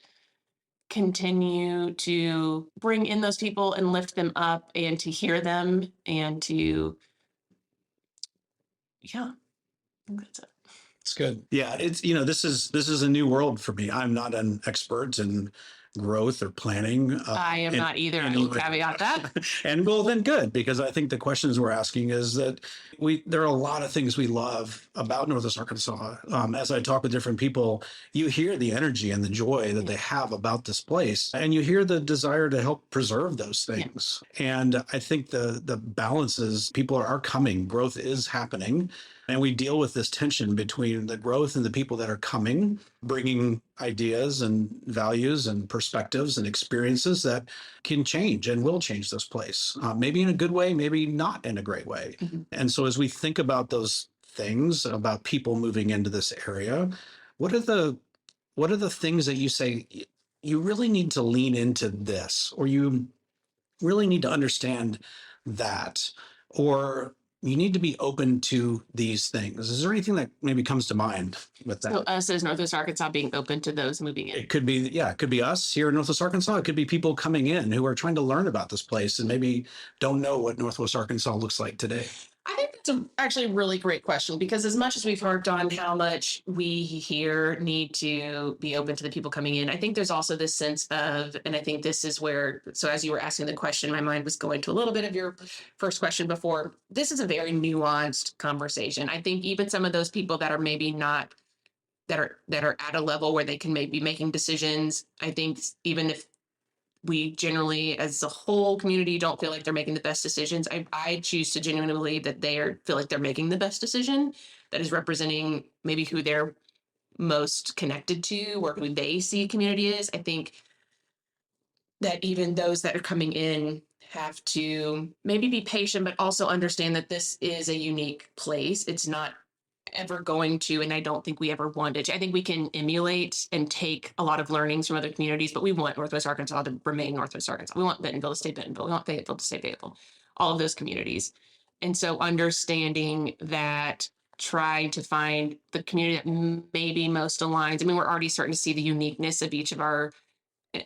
continue to bring in those people and lift them up and to hear them and to, yeah, I think that's it. It's good. Yeah, this is a new world for me. I'm not an expert in growth or planning. I am not either. I will caveat that. And well, then good, because I think the questions we're asking is that there are a lot of things we love about Northwest Arkansas. As I talk with different people, you hear the energy and the joy that they have about this place, and you hear the desire to help preserve those things. Yeah. And I think the balance is people are coming, growth is happening. And we deal with this tension between the growth and the people that are coming, bringing ideas and values and perspectives and experiences that can change and will change this place, maybe in a good way, maybe not in a great way. Mm-hmm. And so as we think about those things, about people moving into this area, what are the things that you say you really need to lean into this, or you really need to understand that, or you need to be open to these things? Is there anything that maybe comes to mind with that? So us as Northwest Arkansas being open to those moving in. It could be us here in Northwest Arkansas. It could be people coming in who are trying to learn about this place and maybe don't know what Northwest Arkansas looks like today. I think that's actually a really great question, because as much as we've harped on how much we here need to be open to the people coming in, I think there's also this sense of, and I think this is where, so as you were asking the question, my mind was going to a little bit of your first question before. This is a very nuanced conversation. I think even some of those people that are maybe not, that are at a level where they can maybe making decisions, I think even if we generally, as a whole community, don't feel like they're making the best decisions, I choose to genuinely believe that feel like they're making the best decision that is representing maybe who they're most connected to or who they see community is. I think that even those that are coming in have to maybe be patient, but also understand that this is a unique place. It's not ever going to, and I don't think we ever wanted to. I think we can emulate and take a lot of learnings from other communities, but we want Northwest Arkansas to remain Northwest Arkansas. We want Bentonville to stay Bentonville. We want Fayetteville to stay Fayetteville. All of those communities. And so understanding that, trying to find the community that maybe most aligns. I mean, we're already starting to see the uniqueness of each of our,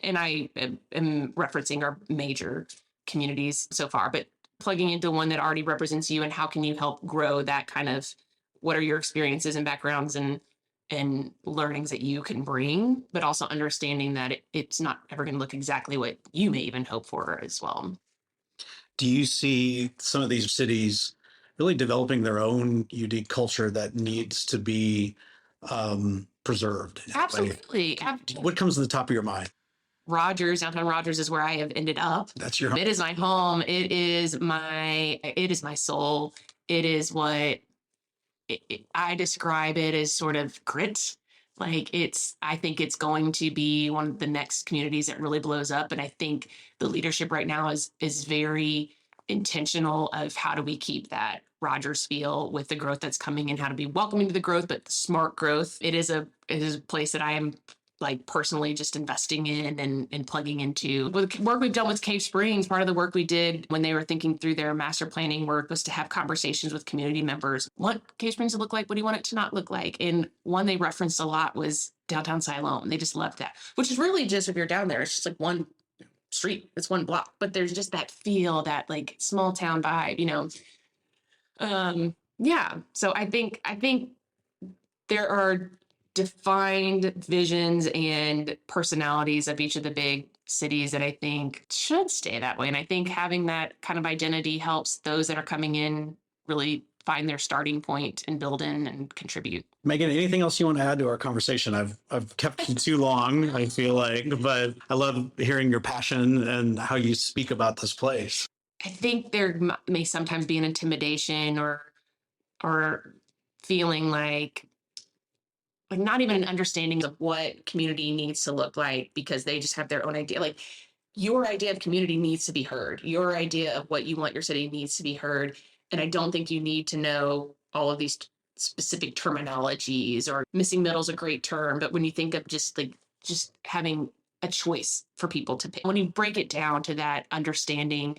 and I am referencing our major communities so far, but plugging into one that already represents you and how can you help grow that kind of, what are your experiences and backgrounds and learnings that you can bring, but also understanding that it's not ever going to look exactly what you may even hope for as well. Do you see some of these cities really developing their own unique culture that needs to be preserved? Absolutely. What comes to the top of your mind? Rogers, downtown Rogers is where I have ended up. That's your home. It is my home. It is my soul. It is what I describe it as sort of grit. Like I think it's going to be one of the next communities that really blows up. And I think the leadership right now is very intentional of how do we keep that Rogers feel with the growth that's coming and how to be welcoming to the growth, but smart growth. It is a place that I am like personally just investing in and plugging into. With the work we've done with Cave Springs, part of the work we did when they were thinking through their master planning work was to have conversations with community members. What Cave Springs would look like? What do you want it to not look like? And one they referenced a lot was downtown Siloam. They just loved that, which is really just, if you're down there, it's just like one street, it's one block, but there's just that feel, that like small town vibe, you know? Yeah. So I think there are defined visions and personalities of each of the big cities that I think should stay that way. And I think having that kind of identity helps those that are coming in really find their starting point and build in and contribute. Megan, anything else you want to add to our conversation? I've kept you too long, I feel like, but I love hearing your passion and how you speak about this place. I think there may sometimes be an intimidation or feeling like not even an understanding of what community needs to look like because they just have their own idea. Like your idea of community needs to be heard. Your idea of what you want your city needs to be heard. And I don't think you need to know all of these specific terminologies. Or missing middle is a great term, but when you think of just having a choice for people to pick, when you break it down to that understanding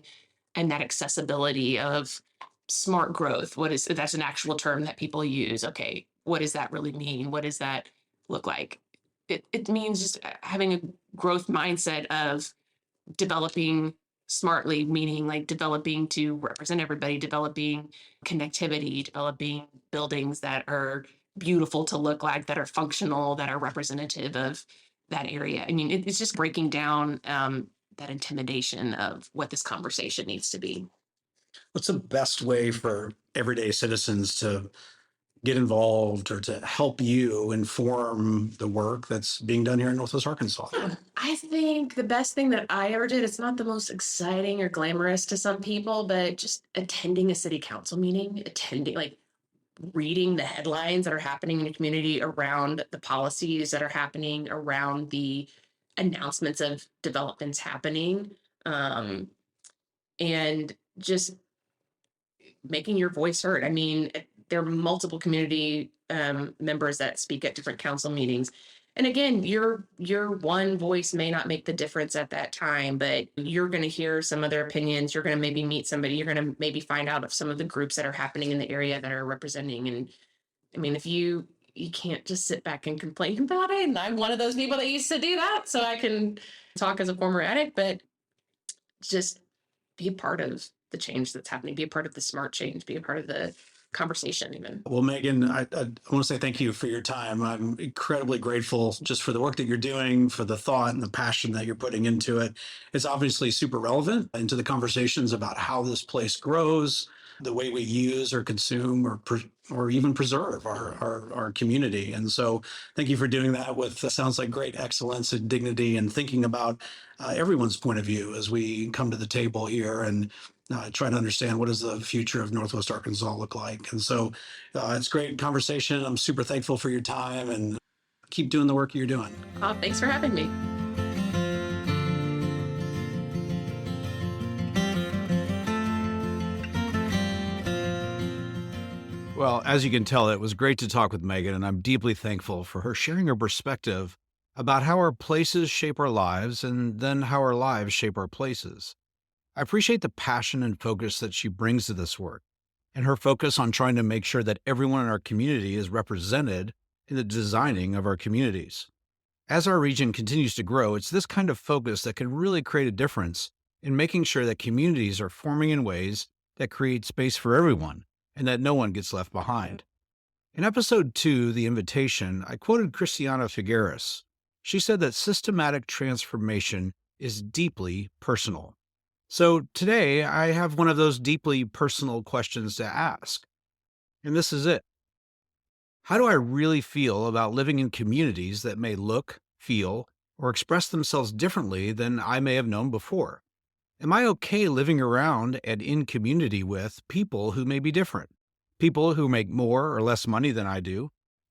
and that accessibility of smart growth, that's an actual term that people use. Okay, what does that really mean? What does that look like? It means just having a growth mindset of developing smartly, meaning like developing to represent everybody, developing connectivity, developing buildings that are beautiful to look like, that are functional, that are representative of that area. I mean, it's just breaking down that intimidation of what this conversation needs to be. What's the best way for everyday citizens to get involved or to help you inform the work that's being done here in Northwest Arkansas? I think the best thing that I ever did, it's not the most exciting or glamorous to some people, but just attending a city council meeting, like reading the headlines that are happening in the community around the policies that are happening, around the announcements of developments happening, um, and just making your voice heard. I mean, there are multiple community members that speak at different council meetings. And again, your one voice may not make the difference at that time, but you're going to hear some of their opinions. You're going to maybe meet somebody. You're going to maybe find out of some of the groups that are happening in the area that are representing. And I mean, if you can't just sit back and complain about it. And I'm one of those people that used to do that, so I can talk as a former addict, but just be a part of the change that's happening, be a part of the smart change, be a part of the conversation even. Well, Megan, I want to say thank you for your time. I'm incredibly grateful just for the work that you're doing, for the thought and the passion that you're putting into it. It's obviously super relevant into the conversations about how this place grows, the way we use or consume or even preserve our community. And so thank you for doing that with sounds like great excellence and dignity and thinking about everyone's point of view as we come to the table here and try to understand what does the future of Northwest Arkansas look like. And so it's great conversation. I'm super thankful for your time and keep doing the work you're doing. Oh, thanks for having me. Well, as you can tell, it was great to talk with Megan, and I'm deeply thankful for her sharing her perspective about how our places shape our lives and then how our lives shape our places. I appreciate the passion and focus that she brings to this work and her focus on trying to make sure that everyone in our community is represented in the designing of our communities. As our region continues to grow, it's this kind of focus that can really create a difference in making sure that communities are forming in ways that create space for everyone and that no one gets left behind. In episode 2, The Invitation, I quoted Christiana Figueres. She said that systematic transformation is deeply personal. So today, I have one of those deeply personal questions to ask. And this is it. How do I really feel about living in communities that may look, feel, or express themselves differently than I may have known before? Am I okay living around and in community with people who may be different? People who make more or less money than I do?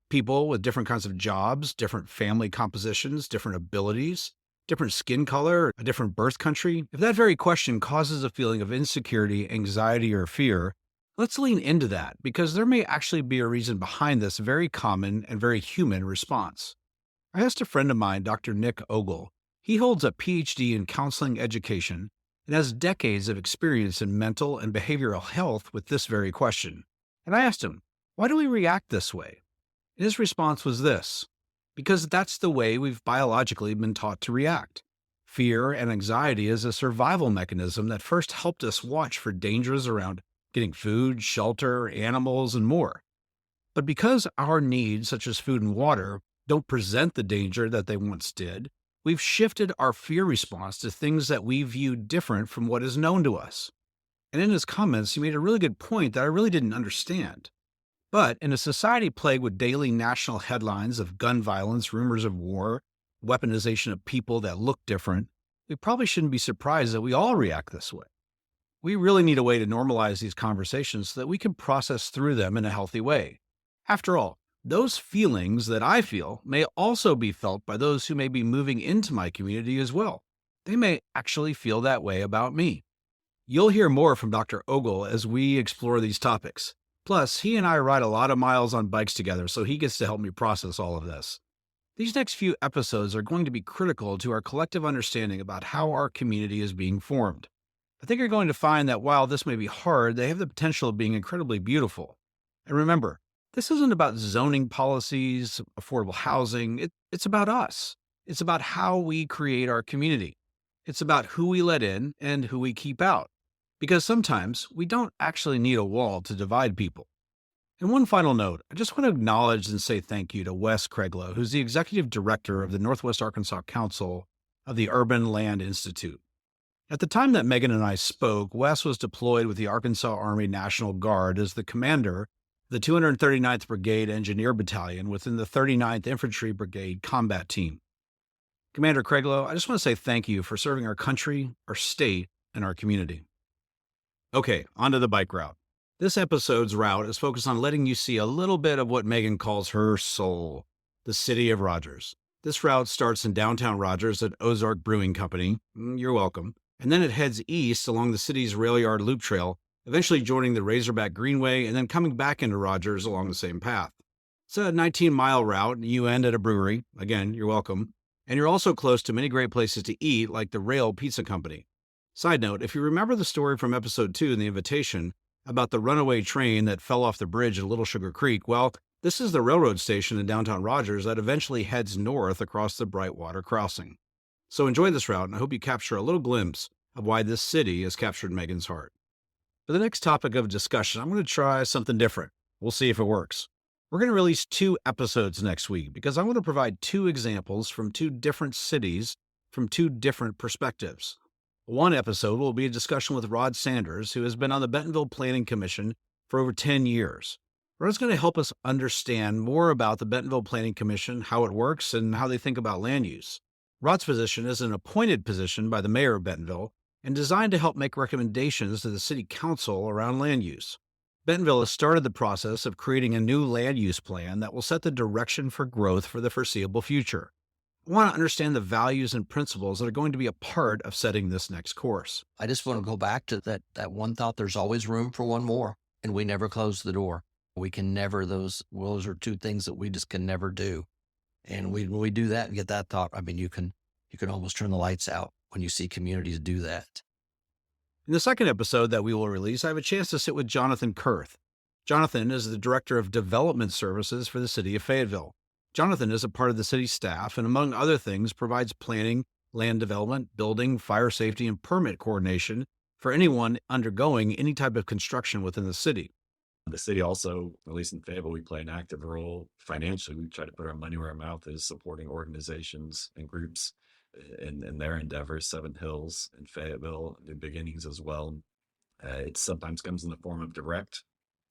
People with different kinds of jobs, different family compositions, different abilities, different skin color, a different birth country? If that very question causes a feeling of insecurity, anxiety, or fear, let's lean into that because there may actually be a reason behind this very common and very human response. I asked a friend of mine, Dr. Nick Ogle. He holds a PhD in counseling education and has decades of experience in mental and behavioral health with this very question. And I asked him, why do we react this way? And his response was this: because that's the way we've biologically been taught to react. Fear and anxiety is a survival mechanism that first helped us watch for dangers around getting food, shelter, animals, and more. But because our needs, such as food and water, don't present the danger that they once did, we've shifted our fear response to things that we view different from what is known to us. And in his comments, he made a really good point that I really didn't understand. But in a society plagued with daily national headlines of gun violence, rumors of war, weaponization of people that look different, we probably shouldn't be surprised that we all react this way. We really need a way to normalize these conversations so that we can process through them in a healthy way. After all, those feelings that I feel may also be felt by those who may be moving into my community as well. They may actually feel that way about me. You'll hear more from Dr. Ogle as we explore these topics. Plus, he and I ride a lot of miles on bikes together, so he gets to help me process all of this. These next few episodes are going to be critical to our collective understanding about how our community is being formed. I think you're going to find that while this may be hard, they have the potential of being incredibly beautiful. And remember, this isn't about zoning policies, affordable housing. It's about us. It's about how we create our community. It's about who we let in and who we keep out. Because sometimes we don't actually need a wall to divide people. And one final note, I just want to acknowledge and say thank you to Wes Craiglow, who's the executive director of the Northwest Arkansas Council of the Urban Land Institute. At the time that Megan and I spoke, Wes was deployed with the Arkansas Army National Guard as the commander of the 239th Brigade Engineer Battalion within the 39th Infantry Brigade Combat Team. Commander Craiglow, I just want to say thank you for serving our country, our state, and our community. Okay, onto the bike route. This episode's route is focused on letting you see a little bit of what Megan calls her soul, the city of Rogers. This route starts in downtown Rogers at Ozark Brewing Company. You're welcome. And then it heads east along the city's rail yard loop trail, eventually joining the Razorback Greenway and then coming back into Rogers along the same path. It's a 19-mile route, and you end at a brewery. Again, you're welcome. And you're also close to many great places to eat, like the Rail Pizza Company. Side note, if you remember the story from episode 2 in the invitation about the runaway train that fell off the bridge at Little Sugar Creek, well, this is the railroad station in downtown Rogers that eventually heads north across the Brightwater Crossing. So enjoy this route, and I hope you capture a little glimpse of why this city has captured Megan's heart. For the next topic of discussion, I'm going to try something different. We'll see if it works. We're going to release 2 episodes next week because I want to provide 2 examples from 2 different cities from 2 different perspectives. One episode will be a discussion with Rod Sanders, who has been on the Bentonville Planning Commission for over 10 years. Rod's going to help us understand more about the Bentonville Planning Commission, how it works, and how they think about land use. Rod's position is an appointed position by the mayor of Bentonville and designed to help make recommendations to the city council around land use. Bentonville has started the process of creating a new land use plan that will set the direction for growth for the foreseeable future. I want to understand the values and principles that are going to be a part of setting this next course. I just want to go back to that one thought. There's always room for one more, and we never close the door. We can never, those are 2 things that we just can never do. And when we do that and get that thought, I mean, you can almost turn the lights out when you see communities do that. In the second episode that we will release, I have a chance to sit with Jonathan Kurth. Jonathan is the Director of Development Services for the City of Fayetteville. Jonathan is a part of the city staff and, among other things, provides planning, land development, building, fire safety, and permit coordination for anyone undergoing any type of construction within the city. The city also, at least in Fayetteville, we play an active role financially. We try to put our money where our mouth is, supporting organizations and groups in their endeavors. Seven Hills in Fayetteville, New Beginnings as well. It sometimes comes in the form of direct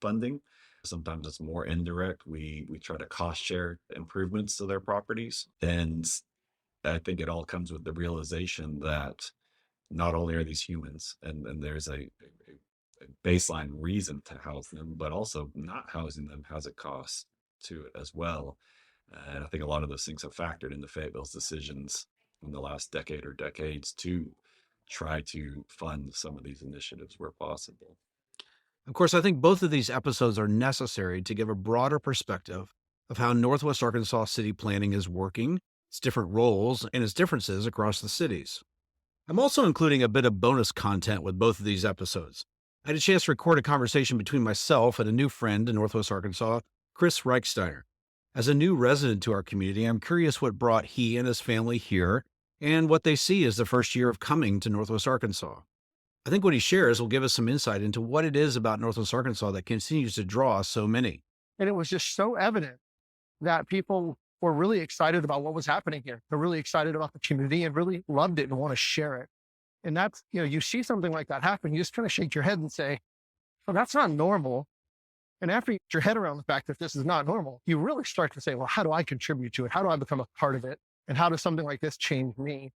funding. Sometimes it's more indirect. We try to cost share improvements to their properties. And I think it all comes with the realization that not only are these humans, and there's a baseline reason to house them, but also not housing them has a cost to it as well. And I think a lot of those things have factored into Fayetteville's decisions in the last decade or decades to try to fund some of these initiatives where possible. Of course, I think both of these episodes are necessary to give a broader perspective of how Northwest Arkansas city planning is working, its different roles, and its differences across the cities. I'm also including a bit of bonus content with both of these episodes. I had a chance to record a conversation between myself and a new friend in Northwest Arkansas, Chris Reichsteiner. As a new resident to our community, I'm curious what brought he and his family here and what they see as the first year of coming to Northwest Arkansas. I think what he shares will give us some insight into what it is about Northwest Arkansas that continues to draw so many. And it was just so evident that people were really excited about what was happening here. They're really excited about the community and really loved it and want to share it. And that's, you see something like that happen, you just kind of shake your head and say, well, that's not normal. And after you get your head around the fact that this is not normal, you really start to say, well, how do I contribute to it? How do I become a part of it? And how does something like this change me?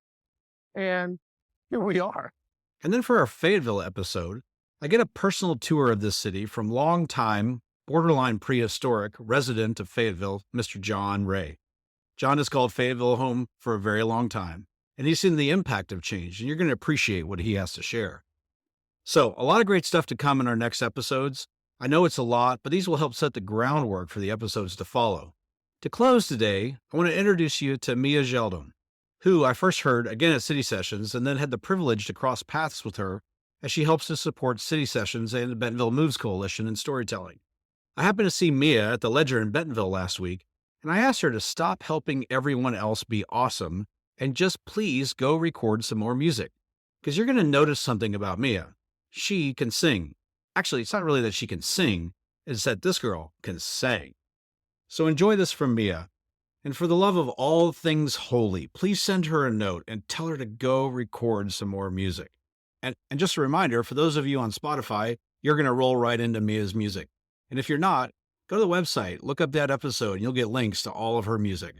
And here we are. And then for our Fayetteville episode, I get a personal tour of this city from longtime, borderline prehistoric resident of Fayetteville, Mr. John Ray. John has called Fayetteville home for a very long time, and he's seen the impact of change, and you're going to appreciate what he has to share. So, a lot of great stuff to come in our next episodes. I know it's a lot, but these will help set the groundwork for the episodes to follow. To close today, I want to introduce you to Mia Geldon, who I first heard again at City Sessions and then had the privilege to cross paths with her as she helps to support City Sessions and the Bentonville Moves Coalition in storytelling. I happened to see Mia at the Ledger in Bentonville last week, and I asked her to stop helping everyone else be awesome and just please go record some more music. Because you're going to notice something about Mia. She can sing. Actually, it's not really that she can sing, it's that this girl can sing. So enjoy this from Mia. And for the love of all things holy, please send her a note and tell her to go record some more music. And just a reminder, for those of you on Spotify, you're going to roll right into Mia's music. And if you're not, go to the website, look up that episode, and you'll get links to all of her music.